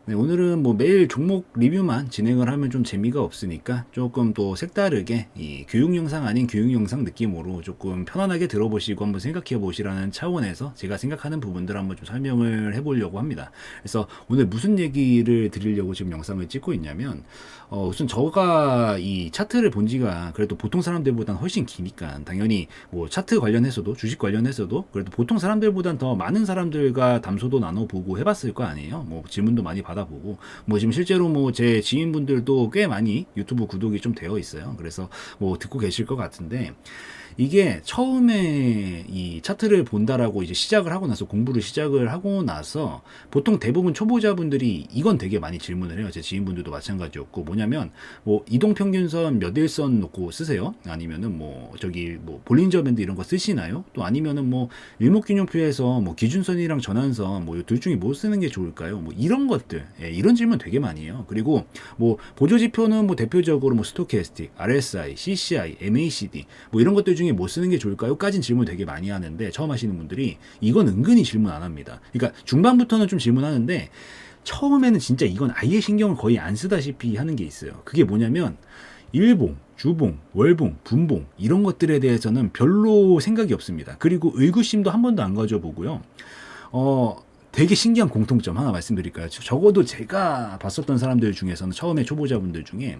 네, 오늘은 뭐 매일 종목 리뷰만 진행을 하면 좀 재미가 없으니까 조금 또 색다르게 이 교육 영상 아닌 교육 영상 느낌으로 조금 편안하게 들어보시고 한번 생각해 보시라는 차원에서 제가 생각하는 부분들 한번 좀 설명을 해보려고 합니다. 그래서 오늘 무슨 얘기를 드리려고 지금 영상을 찍고 있냐면 우선 저가 이 차트를 본 지가 그래도 보통 사람들보다는 훨씬 기니까 당연히 뭐 차트 관련해서도 주식 관련해서도 그래도 보통 사람들보다는 더 많은 사람들과 담소도 나눠보고 해봤을 거 아니에요. 뭐 질문도 많이 받아보고 뭐 지금 실제로 뭐 제 지인분들도 꽤 많이 유튜브 구독이 좀 되어 있어요. 그래서 뭐 듣고 계실 것 같은데 이게 처음에 이 차트를 본다라고 이제 시작을 하고 나서 공부를 시작을 하고 나서 보통 대부분 초보자분들이 이건 되게 많이 질문을 해요. 제 지인분들도 마찬가지였고 뭐냐면 뭐 이동평균선 몇 일선 놓고 쓰세요? 아니면은 뭐 저기 뭐 볼린저 밴드 이런 거 쓰시나요? 또 아니면은 뭐 일목균형표에서 뭐 기준선이랑 전환선 뭐 둘 중에 뭐 쓰는 게 좋을까요? 뭐 이런 것들 이런 질문 되게 많이 해요. 그리고 뭐 보조지표는 뭐 대표적으로 뭐 스토캐스틱, RSI, CCI, MACD 뭐 이런 것들 중에 뭐 쓰는 게 좋을까요? 까진 질문 되게 많이 하는데 처음 하시는 분들이 이건 은근히 질문 안 합니다. 그러니까 중반부터는 좀 질문하는데 처음에는 진짜 이건 아예 신경을 거의 안 쓰다시피 하는 게 있어요. 그게 뭐냐면 일봉, 주봉, 월봉, 분봉 이런 것들에 대해서는 별로 생각이 없습니다. 그리고 의구심도 한 번도 안 가져보고요. 되게 신기한 공통점 하나 말씀드릴까요? 적어도 제가 봤었던 사람들 중에서는 처음에 초보자분들 중에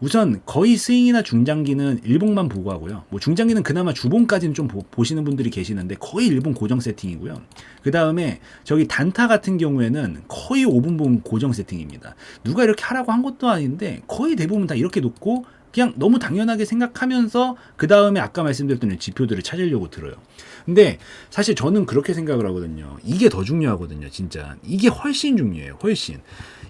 우선 거의 스윙이나 중장기는 일봉만 보고 하고요. 뭐 중장기는 그나마 주봉까지는 좀 보시는 분들이 계시는데 거의 일봉 고정 세팅이고요. 그 다음에 저기 단타 같은 경우에는 거의 5분봉 고정 세팅입니다. 누가 이렇게 하라고 한 것도 아닌데 거의 대부분 다 이렇게 놓고 그냥 너무 당연하게 생각하면서 그 다음에 아까 말씀드렸던 지표들을 찾으려고 들어요. 근데 사실 저는 그렇게 생각을 하거든요. 이게 더 중요하거든요, 진짜. 이게 훨씬 중요해요, 훨씬.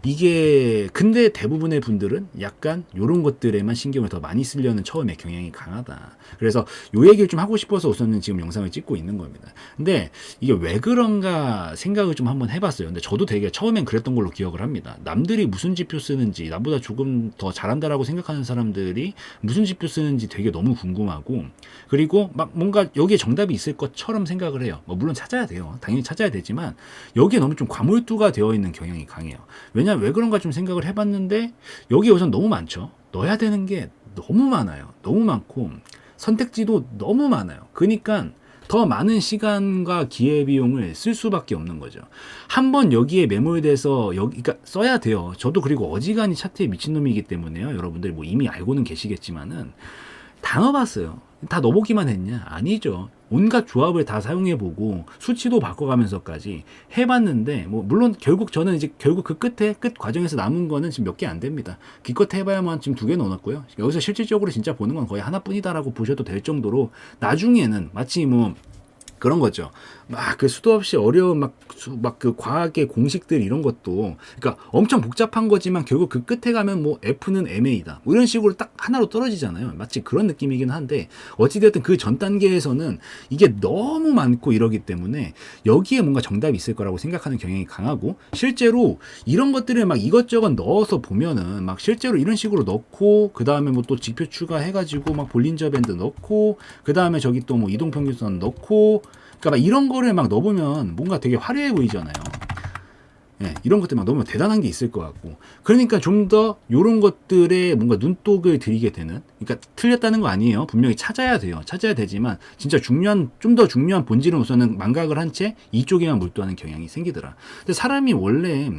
이게 근데 대부분의 분들은 약간 이런 것들에만 신경을 더 많이 쓰려는 처음에 경향이 강하다. 그래서 요 얘기를 좀 하고 싶어서 우선은 지금 영상을 찍고 있는 겁니다. 근데 이게 왜 그런가 생각을 좀 한번 해봤어요. 근데 저도 되게 처음엔 그랬던 걸로 기억을 합니다. 남들이 무슨 지표 쓰는지 나보다 조금 더 잘한다라고 생각하는 사람들이 무슨 지표 쓰는지 되게 너무 궁금하고 그리고 막 뭔가 여기에 정답이 있을 것처럼 생각을 해요. 뭐 물론 찾아야 돼요. 당연히 찾아야 되지만 여기에 너무 좀 과몰두가 되어 있는 경향이 강해요. 왜냐면 왜 그런가 좀 생각을 해봤는데 여기에 우선 너무 많죠. 넣어야 되는 게 너무 많아요. 너무 많고 선택지도 너무 많아요. 그러니까 더 많은 시간과 기회비용을 쓸 수밖에 없는 거죠. 한번 여기에 매몰돼서 여기 그러니까 써야 돼요. 저도 그리고 어지간히 차트에 미친놈이기 때문에요. 여러분들이 뭐 이미 알고는 계시겠지만은 다 넣어봤어요. 다 넣어보기만 했냐? 아니죠. 온갖 조합을 다 사용해보고 수치도 바꿔가면서까지 해봤는데 뭐 물론 결국 저는 이제 결국 그 끝 과정에서 남은 거는 지금 몇 개 안 됩니다. 기껏 해봐야만 지금 2개 넣어놨고요. 여기서 실질적으로 진짜 보는 건 거의 하나뿐이다라고 보셔도 될 정도로 나중에는 마치 뭐 그런 거죠. 막 그 수도 없이 어려운 막 그 과학의 공식들 이런 것도 그러니까 엄청 복잡한 거지만 결국 그 끝에 가면 뭐 F는 MA다. 뭐 이런 식으로 딱 하나로 떨어지잖아요. 마치 그런 느낌이긴 한데 어찌되었든 그 전 단계에서는 이게 너무 많고 이러기 때문에 여기에 뭔가 정답이 있을 거라고 생각하는 경향이 강하고 실제로 이런 것들을 막 이것저것 넣어서 보면은 막 실제로 이런 식으로 넣고 그 다음에 뭐 또 지표 추가해가지고 막 볼린저 밴드 넣고 그 다음에 저기 또 뭐 이동평균선 넣고 그러니까 막 이런 거를 막 넣어보면 뭔가 되게 화려해 보이잖아요. 예, 이런 것들 막 넣으면 대단한 게 있을 것 같고. 그러니까 좀 더 이런 것들에 뭔가 눈독을 들이게 되는. 그러니까 틀렸다는 거 아니에요. 분명히 찾아야 돼요. 찾아야 되지만 진짜 중요한 좀 더 중요한 본질은 우선은 망각을 한 채 이쪽에만 몰두하는 경향이 생기더라. 근데 사람이 원래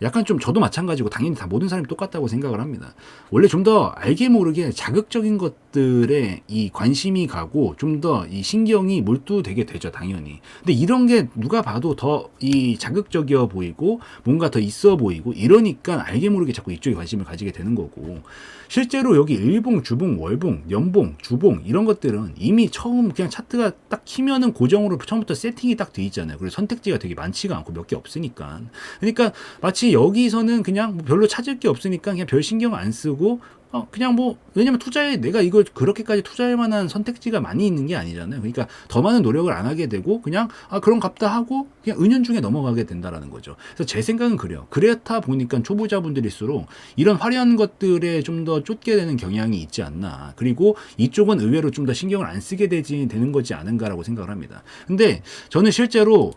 약간 좀 저도 마찬가지고 당연히 다 모든 사람이 똑같다고 생각을 합니다. 원래 좀 더 알게 모르게 자극적인 것들에 이 관심이 가고 좀 더 이 신경이 몰두되게 되죠, 당연히. 근데 이런 게 누가 봐도 더 이 자극적이어 보이고 뭔가 더 있어 보이고 이러니까 알게 모르게 자꾸 이쪽에 관심을 가지게 되는 거고 실제로 여기 일봉, 주봉, 월봉, 연봉, 주봉 이런 것들은 이미 처음 그냥 차트가 딱 키면은 고정으로 처음부터 세팅이 딱 돼 있잖아요. 그래서 선택지가 되게 많지가 않고 몇 개 없으니까. 그러니까 마치 여기서는 그냥 뭐 별로 찾을 게 없으니까 그냥 별 신경 안 쓰고 그냥 뭐 왜냐면 투자에 내가 이걸 그렇게까지 투자할 만한 선택지가 많이 있는 게 아니잖아요. 그러니까 더 많은 노력을 안 하게 되고 그냥 그런 값다 하고 그냥 은연중에 넘어가게 된다라는 거죠. 그래서 제 생각은 그래요. 그렇다 보니까 초보자분들일수록 이런 화려한 것들에 좀 더 쫓게 되는 경향이 있지 않나. 그리고 이쪽은 의외로 좀 더 신경을 안 쓰게 되는 거지 않은가라고 생각을 합니다. 근데 저는 실제로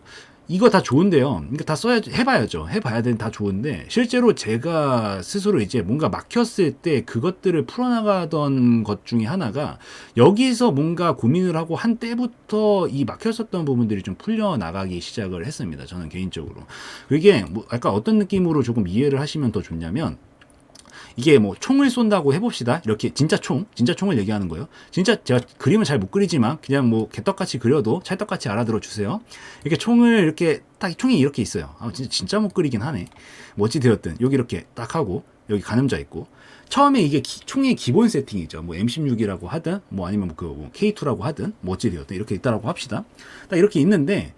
이거 다 좋은데요. 그러니까 다 써야 해봐야죠. 해봐야 되는 다 좋은데 실제로 제가 스스로 이제 뭔가 막혔을 때 그것들을 풀어나가던 것 중에 하나가 여기서 뭔가 고민을 하고 한 때부터 이 막혔었던 부분들이 좀 풀려나가기 시작을 했습니다. 저는 개인적으로. 그게 뭐 약간 어떤 느낌으로 조금 이해를 하시면 더 좋냐면 이게 뭐 총을 쏜다고 해봅시다. 이렇게 진짜 총을 얘기하는 거예요. 진짜 제가 그림을 잘 못 그리지만 그냥 뭐 개떡같이 그려도 찰떡같이 알아들어 주세요. 이렇게 총을 이렇게 딱 총이 이렇게 있어요. 아 진짜 못 그리긴 하네. 뭐 어찌 되었든 여기 이렇게 딱 하고 여기 가늠자 있고 처음에 이게 총의 기본 세팅이죠. 뭐 M16이라고 하든 뭐 아니면 뭐 K2라고 하든 뭐 어찌 되었든 이렇게 있다라고 합시다. 딱 이렇게 있는데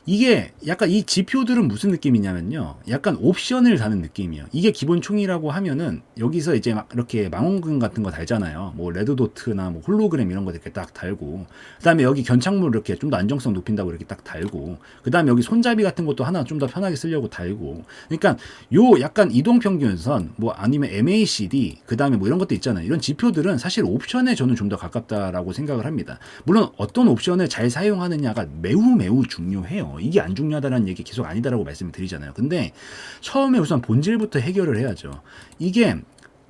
이게 약간 이 지표들은 무슨 느낌이냐면요. 약간 옵션을 다는 느낌이에요. 이게 기본 총이라고 하면은 여기서 이제 막 이렇게 망원경 같은 거 달잖아요. 뭐 레드도트나 뭐 홀로그램 이런 거 이렇게 딱 달고 그다음에 여기 견착물 이렇게 좀 더 안정성 높인다고 이렇게 딱 달고 그다음에 여기 손잡이 같은 것도 하나 좀 더 편하게 쓰려고 달고 그러니까 요 약간 이동평균선 뭐 아니면 MACD 그다음에 뭐 이런 것도 있잖아요. 이런 지표들은 사실 옵션에 저는 좀 더 가깝다라고 생각을 합니다. 물론 어떤 옵션을 잘 사용하느냐가 매우 중요해요. 이게 안 중요하다는 얘기 계속 아니다라고 말씀을 드리잖아요. 근데 처음에 우선 본질부터 해결을 해야죠. 이게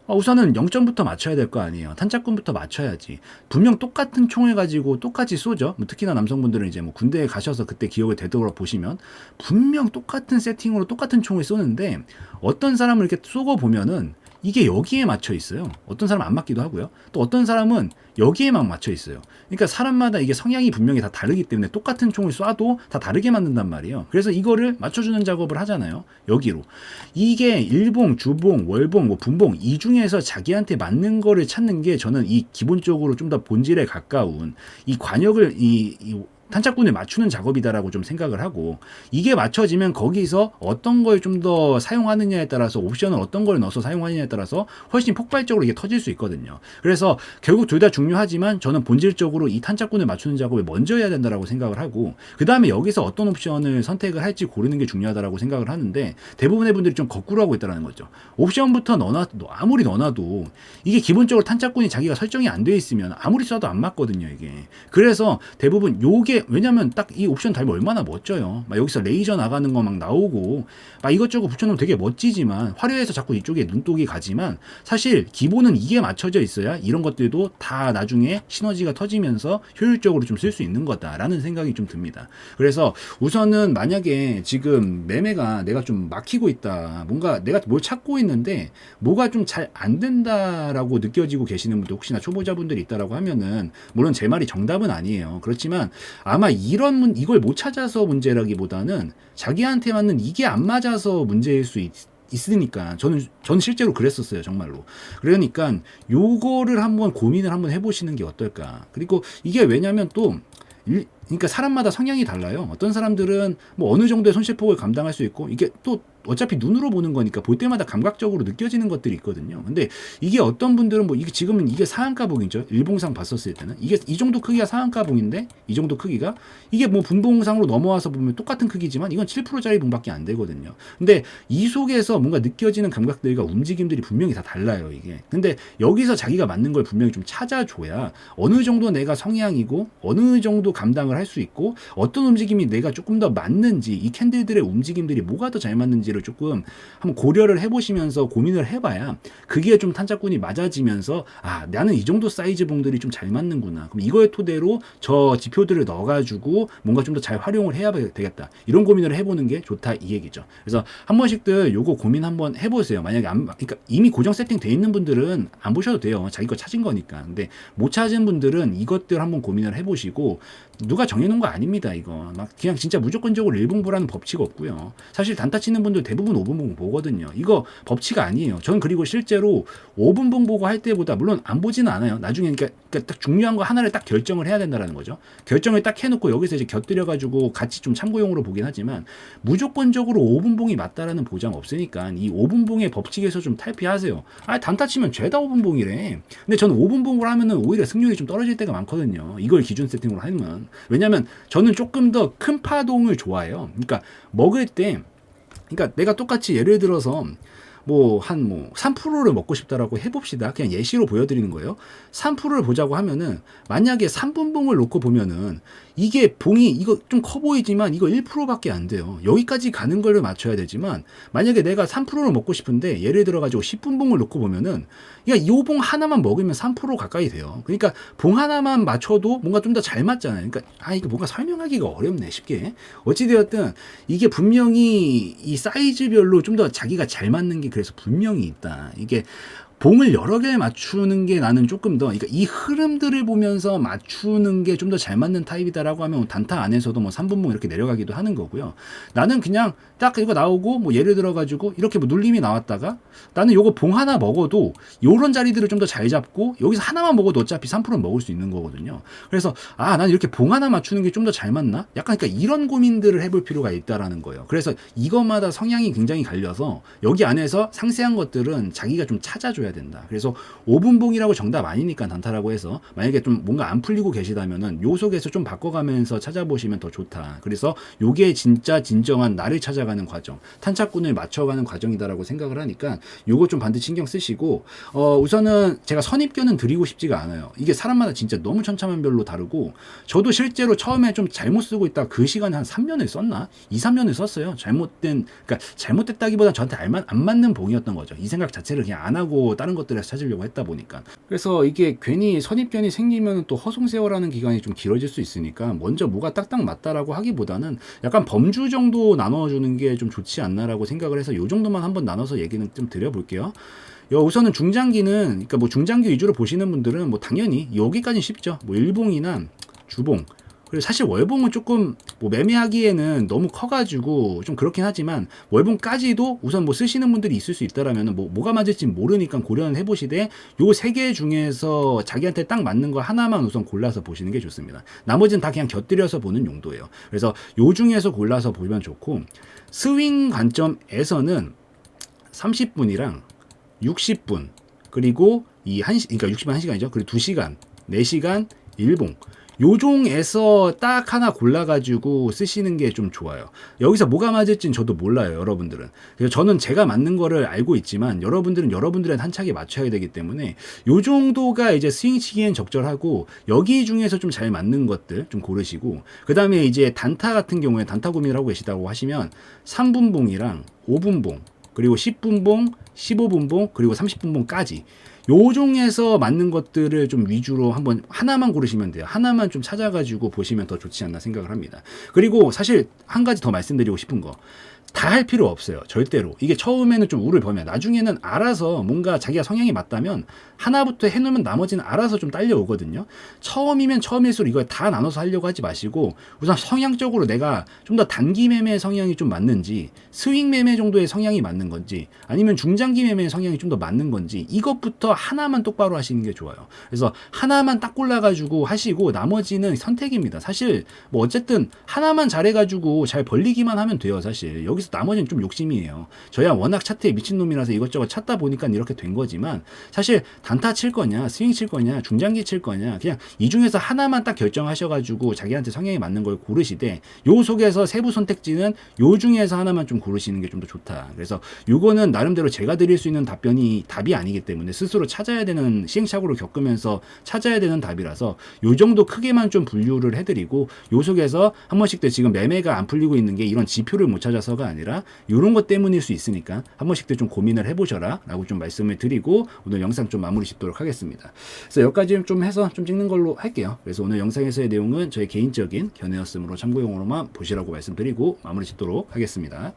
우선은 0점부터 맞춰야 될 거 아니에요. 탄착군부터 맞춰야지. 분명 똑같은 총을 가지고 똑같이 쏘죠. 뭐 특히나 남성분들은 이제 뭐 군대에 가셔서 그때 기억을 되돌아 보시면 분명 똑같은 세팅으로 똑같은 총을 쏘는데 어떤 사람을 이렇게 쏘고 보면은 이게 여기에 맞춰 있어요. 어떤 사람은 안 맞기도 하고요. 또 어떤 사람은 여기에만 맞춰 있어요. 그러니까 사람마다 이게 성향이 분명히 다 다르기 때문에 똑같은 총을 쏴도 다 다르게 맞는단 말이에요. 그래서 이거를 맞춰주는 작업을 하잖아요. 여기로. 이게 일봉, 주봉, 월봉, 뭐 분봉 이 중에서 자기한테 맞는 거를 찾는 게 저는 이 기본적으로 좀 더 본질에 가까운 이 관역을 이 탄착군을 맞추는 작업이다라고 좀 생각을 하고 이게 맞춰지면 거기서 어떤 걸 좀 더 사용하느냐에 따라서 옵션을 어떤 걸 넣어서 사용하느냐에 따라서 훨씬 폭발적으로 이게 터질 수 있거든요. 그래서 결국 둘 다 중요하지만 저는 본질적으로 이 탄착군을 맞추는 작업을 먼저 해야 된다라고 생각을 하고 그 다음에 여기서 어떤 옵션을 선택을 할지 고르는 게 중요하다라고 생각을 하는데 대부분의 분들이 좀 거꾸로 하고 있다는 거죠. 옵션부터 아무리 넣어놔도 이게 기본적으로 탄착군이 자기가 설정이 안 돼 있으면 아무리 쏴도 안 맞거든요 이게. 그래서 대부분 요게 왜냐면 딱 이 옵션 달면 얼마나 멋져요. 막 여기서 레이저 나가는 거 막 나오고 막 이것저것 붙여놓으면 되게 멋지지만 화려해서 자꾸 이쪽에 눈독이 가지만 사실 기본은 이게 맞춰져 있어야 이런 것들도 다 나중에 시너지가 터지면서 효율적으로 좀 쓸 수 있는 거다라는 생각이 좀 듭니다. 그래서 우선은 만약에 지금 매매가 내가 좀 막히고 있다. 뭔가 내가 뭘 찾고 있는데 뭐가 좀 잘 안 된다라고 느껴지고 계시는 분들 혹시나 초보자분들이 있다라고 하면은 물론 제 말이 정답은 아니에요. 그렇지만 아마 이걸 못 찾아서 문제라기보다는 자기한테 맞는 이게 안 맞아서 문제일 수 있으니까 저는 실제로 그랬었어요 정말로. 그러니까 요거를 한번 고민을 한번 해보시는 게 어떨까. 그리고 이게 왜냐면 또 그러니까 사람마다 성향이 달라요. 어떤 사람들은 뭐 어느 정도의 손실폭을 감당할 수 있고 이게 또 어차피 눈으로 보는 거니까 볼 때마다 감각적으로 느껴지는 것들이 있거든요. 근데 이게 어떤 분들은 뭐 이게 지금은 이게 상한가봉이죠. 일봉상 봤었을 때는 이게 이 정도 크기가 상한가봉인데 이 정도 크기가 이게 뭐 분봉상으로 넘어와서 보면 똑같은 크기지만 이건 7%짜리 봉밖에 안 되거든요. 근데 이 속에서 뭔가 느껴지는 감각들과 움직임들이 분명히 다 달라요 이게. 근데 여기서 자기가 맞는 걸 분명히 좀 찾아줘야 어느 정도 내가 성향이고 어느 정도 감당을 할 수 있고 어떤 움직임이 내가 조금 더 맞는지 이 캔들들의 움직임들이 뭐가 더 잘 맞는지를 조금 한번 고려를 해보시면서 고민을 해봐야 그게 좀 탄착군이 맞아지면서 아 나는 이 정도 사이즈 봉들이 좀 잘 맞는구나. 그럼 이거의 토대로 저 지표들을 넣어가지고 뭔가 좀 더 잘 활용을 해야 되겠다. 이런 고민을 해보는 게 좋다 이 얘기죠. 그래서 한 번씩들 요거 고민 한번 해보세요. 만약에 그러니까 이미 고정 세팅 돼 있는 분들은 안 보셔도 돼요. 자기 거 찾은 거니까. 근데 못 찾은 분들은 이것들 한번 고민을 해보시고 누가 정해놓은 거 아닙니다. 이거 막 그냥 진짜 무조건적으로 일봉보라는 법칙 없고요. 사실 단타 치는 분들 대부분 5분봉 보거든요. 이거 법칙 아니에요. 전 그리고 실제로 5분봉 보고 할 때보다 물론 안 보지는 않아요. 나중에 그러니까 딱 중요한 거 하나를 딱 결정을 해야 된다는 거죠. 결정을 딱 해놓고 여기서 이제 곁들여가지고 같이 좀 참고용으로 보긴 하지만 무조건적으로 5분봉이 맞다라는 보장 없으니까 이 5분봉의 법칙에서 좀 탈피하세요. 아 단타 치면 죄다 5분봉이래. 근데 저는 5분봉을 하면은 오히려 승률이 좀 떨어질 때가 많거든요. 이걸 기준 세팅으로 하면. 왜냐면 저는 조금 더 큰 파동을 좋아해요. 그러니까 먹을 때 그러니까 내가 똑같이 예를 들어서 뭐 3%를 먹고 싶다라고 해봅시다. 그냥 예시로 보여드리는 거예요. 3%를 보자고 하면은 만약에 3분봉을 놓고 보면은 이게 봉이 이거 좀 커 보이지만 이거 1%밖에 안 돼요. 여기까지 가는 걸로 맞춰야 되지만 만약에 내가 3%를 먹고 싶은데 예를 들어 가지고 10분 봉을 놓고 보면은 이 봉 하나만 먹으면 3% 가까이 돼요. 그러니까 봉 하나만 맞춰도 뭔가 좀 더 잘 맞잖아요. 그러니까 이거 뭔가 설명하기가 어렵네 쉽게. 어찌 되었든 이게 분명히 이 사이즈별로 좀 더 자기가 잘 맞는 게 그래서 분명히 있다. 이게 봉을 여러 개 맞추는 게 나는 조금 더, 그러니까 이 흐름들을 보면서 맞추는 게 좀 더 잘 맞는 타입이다라고 하면 단타 안에서도 뭐 3분봉 이렇게 내려가기도 하는 거고요. 나는 그냥 딱 이거 나오고 뭐 예를 들어가지고 이렇게 뭐 눌림이 나왔다가 나는 요거 봉 하나 먹어도 요런 자리들을 좀 더 잘 잡고 여기서 하나만 먹어도 어차피 3%는 먹을 수 있는 거거든요. 그래서 난 이렇게 봉 하나 맞추는 게 좀 더 잘 맞나? 약간 그러니까 이런 고민들을 해볼 필요가 있다라는 거예요. 그래서 이것마다 성향이 굉장히 갈려서 여기 안에서 상세한 것들은 자기가 좀 찾아줘야 된다. 그래서 5분봉이라고 정답 아니니까 단타라고 해서 만약에 좀 뭔가 안 풀리고 계시다면은 요 속에서 좀 바꿔가면서 찾아보시면 더 좋다. 그래서 요게 진짜 진정한 나를 찾아가는 과정, 탄착군을 맞춰가는 과정이다라고 생각을 하니까 요거 좀 반드시 신경 쓰시고 우선은 제가 선입견은 드리고 싶지가 않아요. 이게 사람마다 진짜 너무 천차만별로 다르고 저도 실제로 처음에 좀 잘못 쓰고 있다가 그 시간에 한 3년을 썼나? 2, 3년을 썼어요. 그러니까 잘못됐다기보다 저한테 안 맞는 봉이었던 거죠. 이 생각 자체를 그냥 안 하고 다른 것들에서 찾으려고 했다 보니까. 그래서 이게 괜히 선입견이 생기면 또 허송세월하는 기간이 좀 길어질 수 있으니까 먼저 뭐가 딱딱 맞다라고 하기보다는 약간 범주 정도 나눠주는 게 좀 좋지 않나라고 생각을 해서 요 정도만 한번 나눠서 얘기는 좀 드려볼게요. 우선은 중장기는, 그러니까 뭐 중장기 위주로 보시는 분들은 뭐 당연히 여기까지는 쉽죠. 뭐 일봉이나 주봉, 그리고 사실 월봉은 조금 뭐 매매하기에는 너무 커가지고 좀 그렇긴 하지만 월봉까지도 우선 뭐 쓰시는 분들이 있을 수 있다라면 뭐가 맞을지 모르니까 고려는 해보시되 요 세 개 중에서 자기한테 딱 맞는 거 하나만 우선 골라서 보시는 게 좋습니다. 나머지는 다 그냥 곁들여서 보는 용도예요. 그래서 요 중에서 골라서 보면 좋고 스윙 관점에서는 30분이랑 60분 그리고 그러니까 60분 1시간이죠. 그리고 2시간, 4시간, 일봉 요종에서 딱 하나 골라가지고 쓰시는 게 좀 좋아요. 여기서 뭐가 맞을진 저도 몰라요, 여러분들은. 그래서 저는 제가 맞는 거를 알고 있지만 여러분들은 여러분들의 한착에 맞춰야 되기 때문에 요 정도가 이제 스윙치기엔 적절하고 여기 중에서 좀 잘 맞는 것들 좀 고르시고 그 다음에 이제 단타 같은 경우에 단타 고민을 하고 계시다고 하시면 3분봉이랑 5분봉 그리고 10분봉, 15분봉, 그리고 30분봉까지 요 종에서 맞는 것들을 좀 위주로 한번 하나만 고르시면 돼요. 하나만 좀 찾아가지고 보시면 더 좋지 않나 생각을 합니다. 그리고 사실 한 가지 더 말씀드리고 싶은 거. 다 할 필요 없어요. 절대로. 이게 처음에는 좀 우를 범해요. 나중에는 알아서 뭔가 자기가 성향이 맞다면 하나부터 해놓으면 나머지는 알아서 좀 딸려오거든요. 처음이면 처음일수록 이걸 다 나눠서 하려고 하지 마시고 우선 성향적으로 내가 좀 더 단기 매매 성향이 좀 맞는지 스윙 매매 정도의 성향이 맞는 건지 아니면 중장기 매매 성향이 좀 더 맞는 건지 이것부터 하나만 똑바로 하시는 게 좋아요. 그래서 하나만 딱 골라가지고 하시고 나머지는 선택입니다. 사실 뭐 어쨌든 하나만 잘해가지고 잘 벌리기만 하면 돼요. 사실 여기서 나머지는 좀 욕심이에요. 저야 워낙 차트에 미친놈이라서 이것저것 찾다 보니까 이렇게 된 거지만 사실 단타 칠 거냐 스윙 칠 거냐 중장기 칠 거냐 그냥 이 중에서 하나만 딱 결정하셔가지고 자기한테 성향이 맞는 걸 고르시되 요 속에서 세부 선택지는 요 중에서 하나만 좀 고르시는 게 좀 더 좋다. 그래서 요거는 나름대로 제가 드릴 수 있는 답이 아니기 때문에 스스로 찾아야 되는 시행착오를 겪으면서 찾아야 되는 답이라서 요 정도 크게만 좀 분류를 해드리고 요 속에서 한 번씩 지금 매매가 안 풀리고 있는 게 이런 지표를 못 찾아서가 아니라 이런 것 때문일 수 있으니까 한 번씩 좀 고민을 해보셔라 라고 좀 말씀을 드리고 오늘 영상 좀 마무리 짓도록 하겠습니다. 그래서 여기까지 좀 해서 좀 찍는 걸로 할게요. 그래서 오늘 영상에서의 내용은 저의 개인적인 견해였으므로 참고용으로만 보시라고 말씀드리고 마무리 짓도록 하겠습니다.